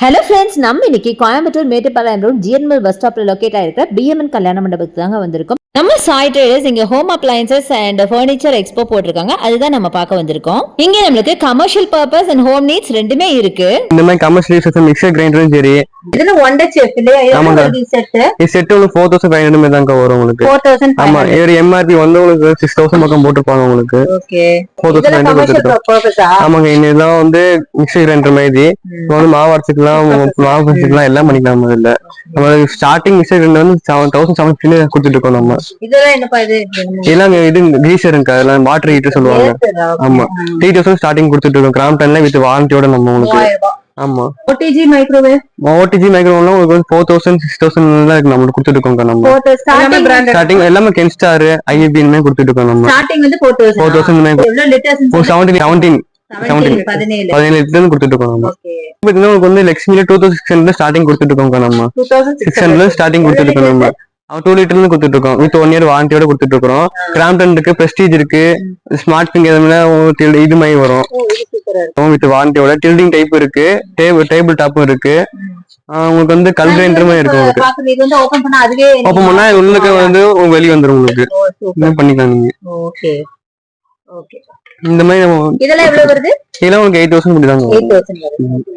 Hello friends, நம்ம இன்னைக்கு Coimbatore Mettupalayam road GNL bus ஸ்டாப்ல லொக்கேட் ஆயிருக்கிற பிஎம்என் கல்யாண மண்டபத்துக்கு தாங்க வந்திருக்கோம். நம்ம சாய் ட்ரேடர்ஸ் இங்க home appliances and furniture expo போட்டிருக்காங்க. அதுதான் நம்ம பார்க்க வந்திருக்கோம். இங்க நம்மளுக்கு commercial purpose and home needs ரெண்டுமே இருக்கு. இந்த மாதிரி கமர்ஷியல் யூசஸ் மிக்சர் கிரைண்டரும் சரி. இதுல ஒன் டச் இல்லையா? ஆமாங்க. இது செட் உங்களுக்கு 4500 மேல தாங்க வரும் உங்களுக்கு. 4500. ஆமா, இது எம்ஆர்பி வந்து உங்களுக்கு 6000 பக்கம் போட்டுப்பாங்க உங்களுக்கு. ஓகே. 4500 கொடுத்துட்டோம். ஆமாங்க. இதெல்லாம் வந்து மிக்சர் கிரைண்டர் மாதிரி வந்து மாவு அரைச்சிக்கலாம் எல்லாம் பண்ணிக்கலாம். இதுல நம்ம ஸ்டார்டிங் மிக்சர் கிரைண்டர் வந்து 1750 கொடுத்துட்டு இருக்கோம் நம்ம. இதெல்லாம் என்னப்பா இது? இதெல்லாம் இது கீசருங்க, அதெல்லாம் வாட்டர் ஹீட்டர் சொல்லுவாங்க. ஆமா, 3000 ஸ்டார்டிங் கொடுத்துட்டு இருக்கோம். கிராம்ப்டன்ல வித் வாரண்டியோட நம்ம உங்களுக்கு. ஆமா, ஓடிஜி மைக்ரோவேவ் மைக்ரோவேவ்ல உங்களுக்கு 4000 6000 தான் இருக்கு. நம்ம கொடுத்துட்டு இருக்கோம் நம்ம. ஸ்டார்டிங் எல்லாமே கென்ஸ்டார் ஐஎபி மே கொடுத்துட்டு இருக்கோம் நம்ம. ஸ்டார்டிங் வந்து 4000 மே. எவ்வளவு லிட்டர்ஸ்? 17 லிட்டர் கொடுத்துட்டு இருக்கோம் நம்ம. இப்போ வந்து லக்ஷ்மில 2600 ஸ்டார்டிங் கொடுத்துட்டு இருக்கோம் நம்ம. 600 ஸ்டார்டிங் கொடுத்துட்டு இருக்கோம் நம்ம. 2 லிட்டர்னு கொடுத்துட்டு இருக்கோம். வித் 1 இயர் வாரண்டியோட கொடுத்துட்டு இருக்கோம். கிராம்ப்டன் இருக்கு, பிரஸ்டீஜ் இருக்கு, ஸ்மார்ட் ஃபிங்கர் இது மாதிரி வரும். வித் வாரண்டியோட டில்டிங் டைப் இருக்கு, டேபிள் டாப்பும் இருக்கு. உங்களுக்கு வந்து கல் கிரைண்டருமே இருக்கு. உங்களுக்கு இது வந்து ஓபன் பண்ணா அதுவே ஓபன் பண்ணா உள்ளுக்கு வந்து வெளிய வந்துரும் உங்களுக்கு. இது பண்ணிக்கலாம் நீங்க. Okay okay. இந்த மாதிரி இதெல்லாம் எவ்வளவு வருது? இதெல்லாம் உங்களுக்கு 8000 முடிதாங்க. 8000 வருது.